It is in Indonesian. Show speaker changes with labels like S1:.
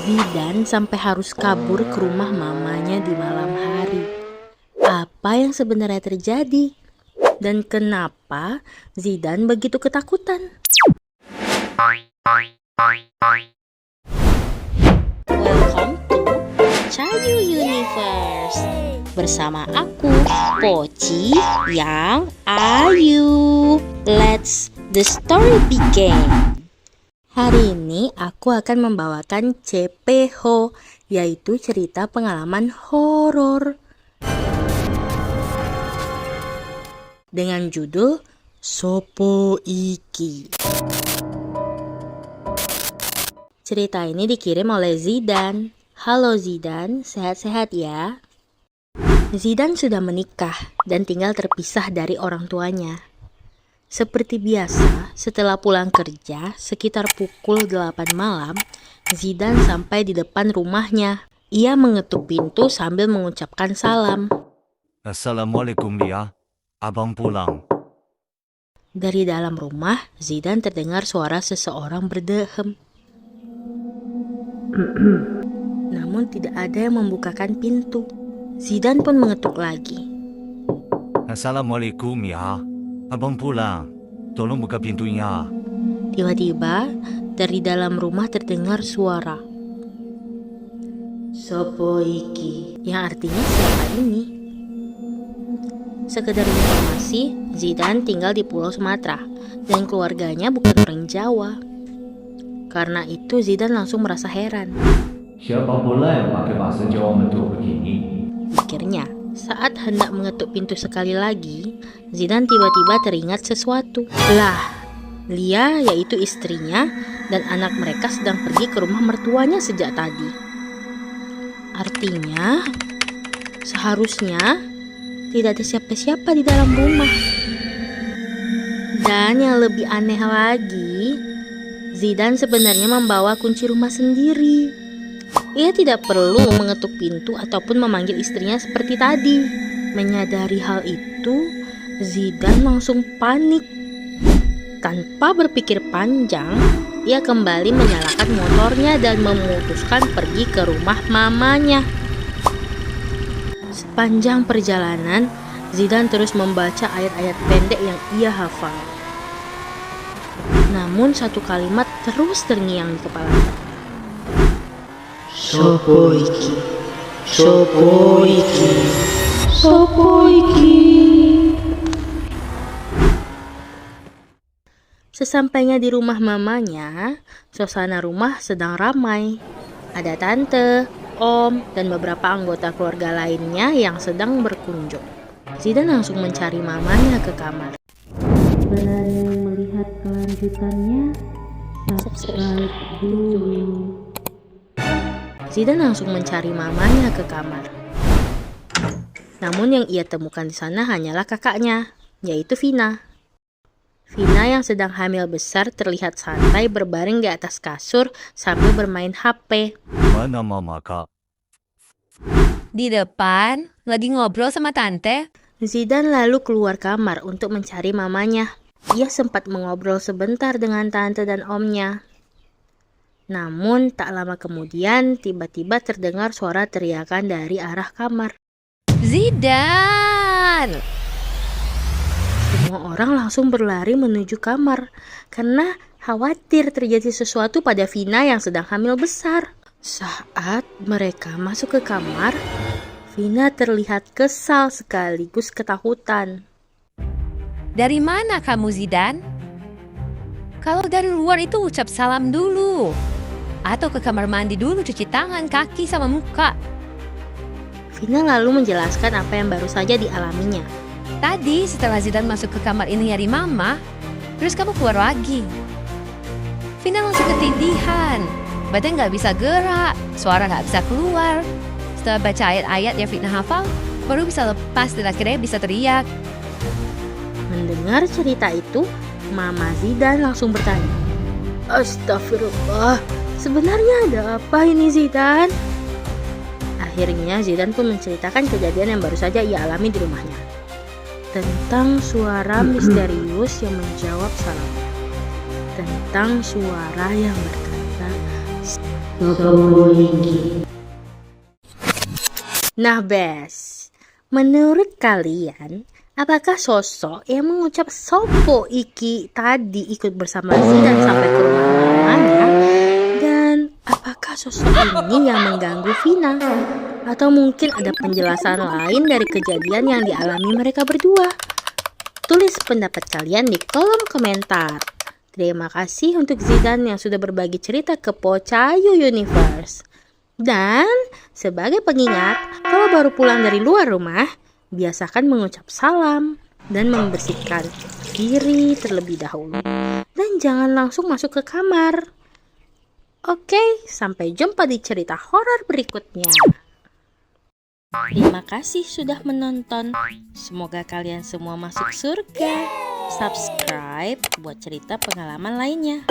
S1: Zidane sampai harus kabur ke rumah mamanya di malam hari. Apa yang sebenarnya terjadi? Dan kenapa Zidane begitu ketakutan? Welcome to Cayu Universe. Bersama aku, Poci yang Ayu. Let's the story begin. Hari ini aku akan membawakan CPH, yaitu cerita pengalaman horor. Dengan judul Sopo Iki. Cerita ini dikirim oleh Zidane. Halo Zidane, sehat-sehat ya? Zidane sudah menikah dan tinggal terpisah dari orang tuanya. Seperti biasa, setelah pulang kerja, sekitar pukul 8 malam, Zidane sampai di depan rumahnya. Ia mengetuk pintu sambil mengucapkan salam.
S2: Assalamualaikum ya, abang pulang.
S1: Dari dalam rumah, Zidane terdengar suara seseorang berdehem. Namun tidak ada yang membukakan pintu. Zidane pun mengetuk lagi.
S2: Assalamualaikum ya, abang pulang. Tolong buka pintunya.
S1: Tiba-tiba, dari dalam rumah terdengar suara. Sopo iki, yang artinya siapa ini? Sekedar informasi, Zidane tinggal di Pulau Sumatera dan keluarganya bukan orang Jawa. Karena itu Zidane langsung merasa heran.
S3: Siapa pula yang pakai bahasa Jawa mentua begini?
S1: Pikirnya, saat hendak mengetuk pintu sekali lagi, Zidane tiba-tiba teringat sesuatu. Lah, Lia yaitu istrinya dan anak mereka sedang pergi ke rumah mertuanya sejak tadi. Artinya, seharusnya tidak ada siapa-siapa di dalam rumah. Dan yang lebih aneh lagi, Zidane sebenarnya membawa kunci rumah sendiri. Ia tidak perlu mengetuk pintu ataupun memanggil istrinya seperti tadi. Menyadari hal itu, Zidane langsung panik. Tanpa berpikir panjang, ia kembali menyalakan motornya dan memutuskan pergi ke rumah mamanya. Sepanjang perjalanan, Zidane terus membaca ayat-ayat pendek yang ia hafal. Namun satu kalimat terus terngiang di kepalanya. Sopo iki, sopo iki, sopo iki. Sesampainya di rumah mamanya, suasana rumah sedang ramai. Ada tante, om, dan beberapa anggota keluarga lainnya yang sedang berkunjung. Zidane langsung mencari mamanya ke kamar. Bagi yang melihat kelanjutannya, subscribe dulu. Zidane langsung mencari mamanya ke kamar. Namun yang ia temukan di sana hanyalah kakaknya, yaitu Vina. Vina yang sedang hamil besar terlihat santai berbaring di atas kasur sambil bermain HP.
S2: Mana mama kak?
S4: Di depan, lagi ngobrol sama tante.
S1: Zidane lalu keluar kamar untuk mencari mamanya. Ia sempat mengobrol sebentar dengan tante dan omnya. Namun tak lama kemudian tiba-tiba terdengar suara teriakan dari arah kamar.
S4: Zidane!
S1: Semua orang langsung berlari menuju kamar karena khawatir terjadi sesuatu pada Vina yang sedang hamil besar. Saat mereka masuk ke kamar, Vina terlihat kesal sekaligus ketakutan.
S4: Dari mana kamu, Zidane? Kalau dari luar itu ucap salam dulu. Atau ke kamar mandi dulu cuci tangan, kaki, sama muka.
S1: Vina lalu menjelaskan apa yang baru saja dialaminya.
S4: Tadi setelah Zidane masuk ke kamar ini nyari mama, terus kamu keluar lagi. Vina langsung ketindihan. Badan gak bisa gerak, suara gak bisa keluar. Setelah baca ayat-ayat yang Vina hafal, baru bisa lepas dan akhirnya bisa teriak.
S1: Mendengar cerita itu, Mama Zidane langsung bertanya. Astagfirullah, sebenarnya ada apa ini Zidane? Akhirnya Zidane pun menceritakan kejadian yang baru saja ia alami di rumahnya. Tentang suara misterius yang menjawab salamnya. Tentang suara yang berkata, Nah, Bes, menurut kalian, apakah sosok yang mengucap sopo iki tadi ikut bersama Zidan sampai ke rumah mamanya? Dan apakah sosok ini yang mengganggu Vina? Atau mungkin ada penjelasan lain dari kejadian yang dialami mereka berdua? Tulis pendapat kalian di kolom komentar. Terima kasih untuk Zidan yang sudah berbagi cerita ke Pocayu Universe. Dan sebagai pengingat, kalau baru pulang dari luar rumah, biasakan mengucap salam dan membersihkan diri terlebih dahulu. Dan jangan langsung masuk ke kamar. Oke, sampai jumpa di cerita horor berikutnya. Terima kasih sudah menonton. Semoga kalian semua masuk surga. Subscribe buat cerita pengalaman lainnya.